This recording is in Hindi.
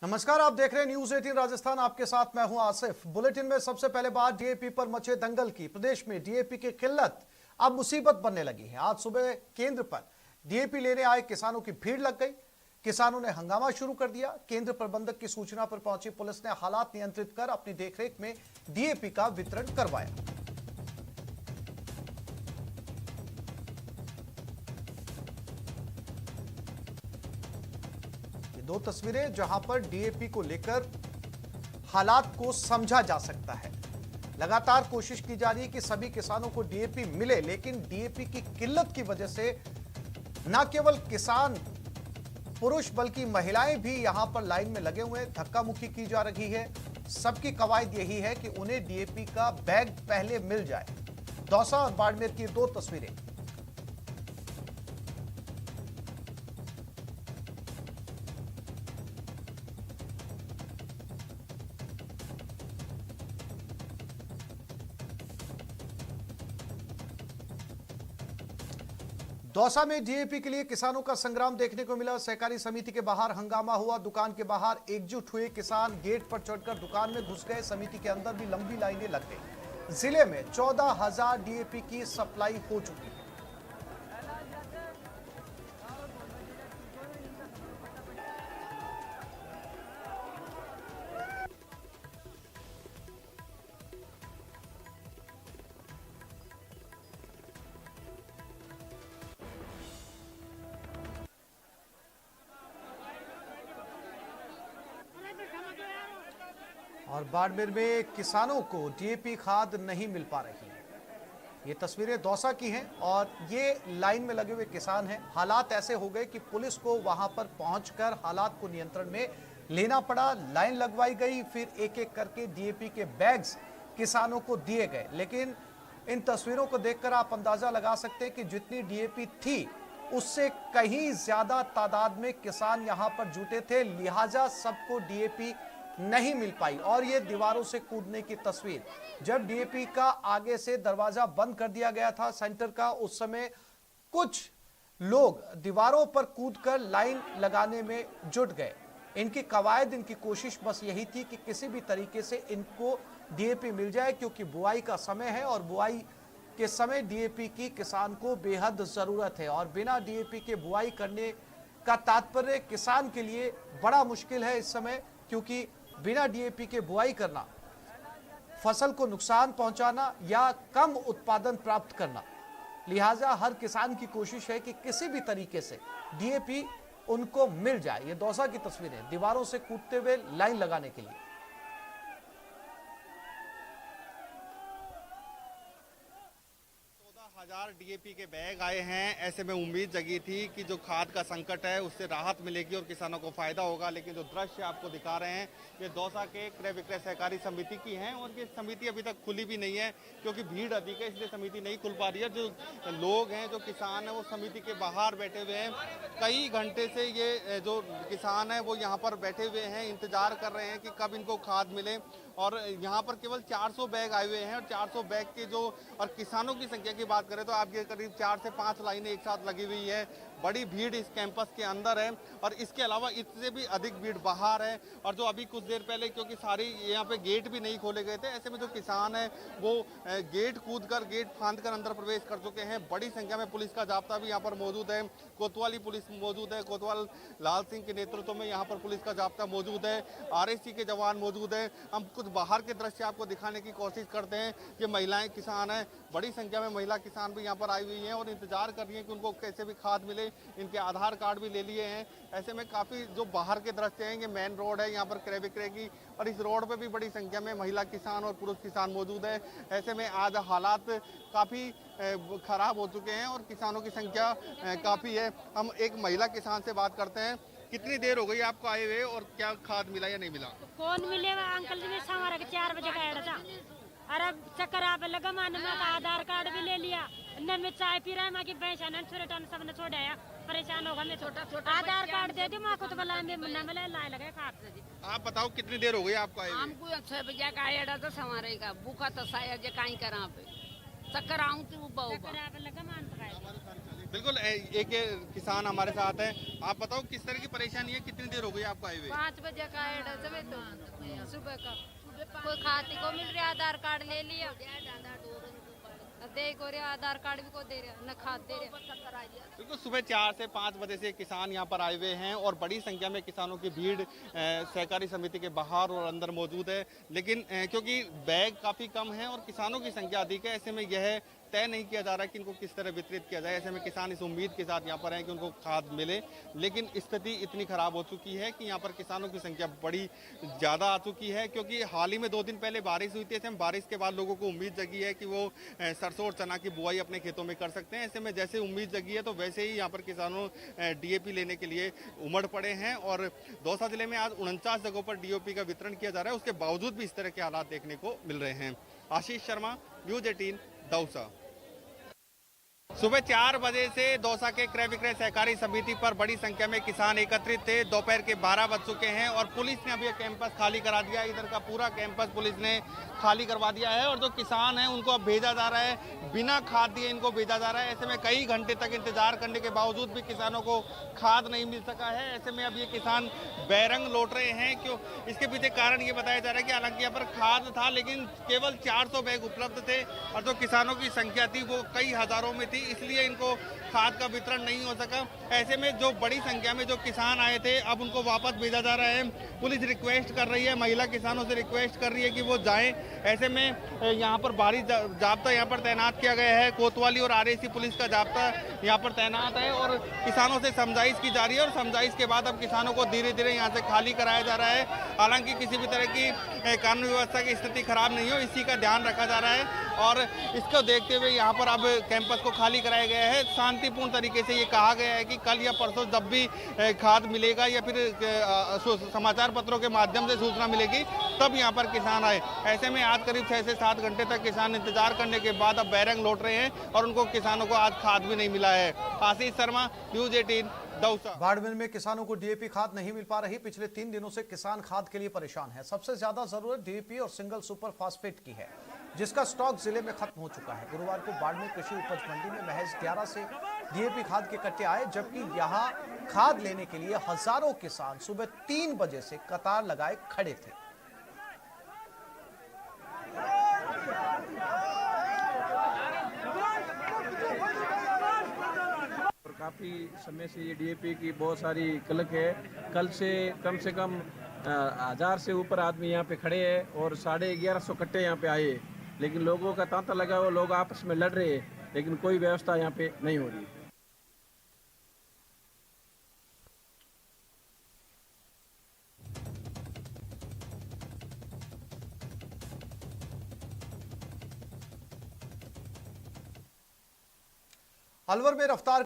नमस्कार, आप देख रहे हैं न्यूज 18 राजस्थान। आपके साथ मैं हूं आसिफ। बुलेटिन में सबसे पहले बात डीएपी पर मचे दंगल की। प्रदेश में डीएपी की किल्लत अब मुसीबत बनने लगी है। आज सुबह केंद्र पर डीएपी लेने आए किसानों की भीड़ लग गई। किसानों ने हंगामा शुरू कर दिया। केंद्र प्रबंधक की सूचना पर पहुंची पुलिस ने हालात नियंत्रित कर अपनी देखरेख में डीएपी का वितरण करवाया। दो तस्वीरें जहां पर डीएपी को लेकर हालात को समझा जा सकता है। लगातार कोशिश की जा रही है कि सभी किसानों को डीएपी मिले, लेकिन डीएपी की किल्लत की वजह से न केवल किसान पुरुष बल्कि महिलाएं भी यहां पर लाइन में लगे हुए हैं। धक्का मुक्की की जा रही है। सबकी कवायद यही है कि उन्हें डीएपी का बैग पहले मिल जाए। दौसा और बाड़मेर की दो तस्वीरें। दौसा में डीएपी के लिए किसानों का संग्राम देखने को मिला। सहकारी समिति के बाहर हंगामा हुआ। दुकान के बाहर एकजुट हुए किसान गेट पर चढ़कर दुकान में घुस गए। समिति के अंदर भी लंबी लाइनें लग गई। जिले में 14,000 डीएपी की सप्लाई हो चुकी है। और बाड़मेर में किसानों को डीएपी खाद नहीं मिल पा रही है। ये तस्वीरें दौसा की हैं और ये लाइन में लगे हुए किसान हैं। हालात ऐसे हो गए कि पुलिस को वहां पर पहुंचकर हालात को नियंत्रण में लेना पड़ा। लाइन लगवाई गई, फिर एक एक करके डीएपी के बैग्स किसानों को दिए गए। लेकिन इन तस्वीरों को देखकर आप अंदाजा लगा सकते हैं कि जितनी डीएपी थी उससे कहीं ज्यादा तादाद में किसान यहां पर जुटे थे, लिहाजा सबको डीएपी नहीं मिल पाई। और ये दीवारों से कूदने की तस्वीर, जब डीएपी का आगे से दरवाजा बंद कर दिया गया था सेंटर का, उस समय कुछ लोग दीवारों पर कूदकर लाइन लगाने में जुट गए। इनकी कवायद, इनकी कोशिश बस यही थी कि किसी भी तरीके से इनको डीएपी मिल जाए, क्योंकि बुआई का समय है और बुआई के समय डीएपी की किसान को बेहद जरूरत है। और बिना डीएपी के बुआई करने का तात्पर्य किसान के लिए बड़ा मुश्किल है इस समय, क्योंकि बिना डीएपी के बुआई करना फसल को नुकसान पहुंचाना या कम उत्पादन प्राप्त करना। लिहाजा हर किसान की कोशिश है कि किसी भी तरीके से डीएपी उनको मिल जाए। ये दौसा की तस्वीरें दीवारों से कूदते हुए लाइन लगाने के लिए। 14,000 डीएपी के बैग आए हैं। ऐसे में उम्मीद जगी थी कि जो खाद का संकट है उससे राहत मिलेगी और किसानों को फायदा होगा, लेकिन जो दृश्य आपको दिखा रहे हैं ये दौसा के क्रय विक्रय सहकारी समिति की हैं और ये समिति अभी तक खुली भी नहीं है क्योंकि भीड़ अधिक है, इसलिए समिति नहीं खुल पा रही है। जो लोग हैं, जो किसान हैं, वो समिति के बाहर बैठे हुए हैं। कई घंटे से ये जो किसान है वो यहाँ पर बैठे हुए हैं, इंतजार कर रहे हैं कि कब इनको खाद मिले। और यहाँ पर केवल 400 बैग आए हुए हैं और 400 बैग के जो और किसानों की संख्या की बात करें तो आपके करीब 4 से 5 लाइनें एक साथ लगी हुई है। बड़ी भीड़ इस कैंपस के अंदर है और इसके अलावा इससे भी अधिक भीड़ बाहर है। और जो अभी कुछ देर पहले, क्योंकि सारी यहाँ पे गेट भी नहीं खोले गए थे, ऐसे में जो किसान है वो गेट कूदकर, गेट फांद कर अंदर प्रवेश कर चुके हैं। बड़ी संख्या में पुलिस का जाब्ता भी यहाँ पर मौजूद है। कोतवाली पुलिस मौजूद है। कोतवाल लाल सिंह के नेतृत्व में यहाँ पर पुलिस का जाब्ता मौजूद है। आरएससी के जवान मौजूद है। हम कुछ बाहर के दृश्य आपको दिखाने की कोशिश करते हैं। ये महिलाएं किसान हैं, बड़ी संख्या में महिला किसान भी यहाँ पर आई हुई हैं और इंतजार कर रही हैं कि उनको कैसे भी खाद मिले। इनके आधार कार्ड भी ले लिए हैं। ऐसे में काफ़ी जो बाहर के दृश्य हैं, ये मेन रोड है यहाँ पर क्रय विक्रय की, और इस रोड पे भी बड़ी संख्या में महिला किसान और पुरुष किसान मौजूद है। ऐसे में आज हालात काफ़ी खराब हो चुके हैं और किसानों की संख्या काफ़ी है। हम एक महिला किसान से बात करते हैं। कितनी देर हो गई आपको आए हुए और क्या खाद मिला या नहीं मिला? कौन मिलेगा अंकल जी? 4 बजे का एड़ा था। अरे चक्कर आप लगा माने में आधार कार्ड भी ले लिया। न मैं चाय पी रहा है, माँ की भैंस है, छोटे टन सब ने छोड़ा है। परेशान होगा मैं। छोटा छोटा आधार कार्ड दे दी माँ को, तो बोला मैं मुन्ना में लाए लगे खाद से। आप बताओ कितनी देर हो गई आपको आए हुए? हमको 6 बजे का एड़ा तो संवारेगा भूखा तो शायद जे काई करा पे चक्कर आऊं तो चक्कर आप लगा मान बिल्कुल एक किसान हमारे साथ है। आप बताओ किस तरह की परेशानी है, कितनी देर हो गई आपको आए हुए? 5 बजे का एड समय तो सुबह का कोई खाती को मिल रहा, आधार कार्ड ले लिया, दे को रहा आधार कार्ड भी को दे रहा, न खाद दे रहा। बिल्कुल सुबह 4 से 5 बजे से किसान यहाँ पर आए हुए हैं और बड़ी संख्या में किसानों की भीड़ सहकारी समिति के बाहर और अंदर मौजूद है। लेकिन क्योंकि बैग काफ़ी कम है और किसानों की संख्या अधिक है, ऐसे में यह तय नहीं किया जा रहा कि इनको किस तरह वितरित किया जाए। ऐसे में किसान इस उम्मीद के साथ यहाँ पर हैं कि उनको खाद मिले, लेकिन स्थिति इतनी खराब हो चुकी है कि यहाँ पर किसानों की संख्या बड़ी ज़्यादा आ चुकी है। क्योंकि हाल ही में 2 दिन पहले बारिश हुई थी, ऐसे में बारिश के बाद लोगों को उम्मीद जगी है कि वो सरसों और चना की बुआई अपने खेतों में कर सकते हैं। ऐसे में जैसे उम्मीद जगी है तो वैसे ही यहाँ पर किसानों DAP लेने के लिए उमड़ पड़े हैं और दौसा जिले में आज 49 जगहों पर DAP का वितरण किया जा रहा है। उसके बावजूद भी इस तरह के हालात देखने को मिल रहे हैं। आशीष शर्मा, न्यूज़ 18 दौसा। सुबह 4 बजे से दौसा के क्रय विक्रय सहकारी समिति पर बड़ी संख्या में किसान एकत्रित थे। दोपहर के 12 बज चुके हैं और पुलिस ने अभी यह कैंपस खाली करा दिया। इधर का पूरा कैंपस पुलिस ने खाली करवा दिया है और जो किसान हैं उनको अब भेजा जा रहा है, बिना खाद दिए इनको भेजा जा रहा है। ऐसे में कई घंटे तक इंतजार करने के बावजूद भी किसानों को खाद नहीं मिल सका है। ऐसे में अब ये किसान बैरंग लौट रहे हैं। क्यों? इसके पीछे कारण ये बताया जा रहा है कि हालांकि यहाँ पर खाद था लेकिन केवल 400 बैग उपलब्ध थे और जो किसानों की संख्या थी वो कई हजारों में थी, इसलिए इनको खाद का वितरण नहीं हो सका। ऐसे में जो बड़ी संख्या में जो किसान आए थे अब उनको वापस भेजा जा रहा है। पुलिस रिक्वेस्ट कर रही है, महिला किसानों से रिक्वेस्ट कर रही है कि वो जाएं। ऐसे में यहाँ पर भारी जाब्ता यहाँ पर तैनात किया गया है। कोतवाली और RAC पुलिस का जाब्ता यहाँ पर तैनात है और किसानों से समझाइश की जा रही है और समझाइश के बाद अब किसानों को धीरे धीरे यहाँ से खाली कराया जा रहा है। हालांकि किसी भी तरह की कानून व्यवस्था की स्थिति खराब नहीं हो, इसी का ध्यान रखा जा रहा है और इसको देखते हुए यहाँ पर अब कैंपस को खाली कराया गया है। शांतिपूर्ण तरीके से ये कहा गया है कि कल या परसों जब भी खाद मिलेगा या फिर समाचार पत्रों के माध्यम से सूचना मिलेगी तब यहाँ पर किसान आए। ऐसे में आज करीब 6 से 7 घंटे तक किसान इंतजार करने के बाद अब बैरंग लौट रहे हैं और उनको किसानों को आज खाद भी नहीं मिला है। आशीष शर्मा, न्यूज़ 18 दौसा। बाड़मेर में किसानों को DAP खाद नहीं मिल पा रही। पिछले 3 दिनों से किसान खाद के लिए परेशान है। सबसे ज्यादा जरूरत DAP और सिंगल सुपर फास्फेट की है, जिसका स्टॉक जिले में खत्म हो चुका है। गुरुवार को बाड़मेर कृषि उपज मंडी में महज 11 से DAP खाद के कट्टे आए, जबकि यहां खाद लेने के लिए हजारों किसान सुबह 3 बजे से कतार लगाए खड़े थे। काफ़ी समय से ये DAP की बहुत सारी कलक है। कल से कम 1000 से ऊपर आदमी यहाँ पे खड़े हैं और 1150 कट्टे यहाँ पे आए, लेकिन लोगों का तांता लगा हुआ, लोग आपस में लड़ रहे हैं, लेकिन कोई व्यवस्था यहाँ पे नहीं हो रही। अलवर में रफ्तार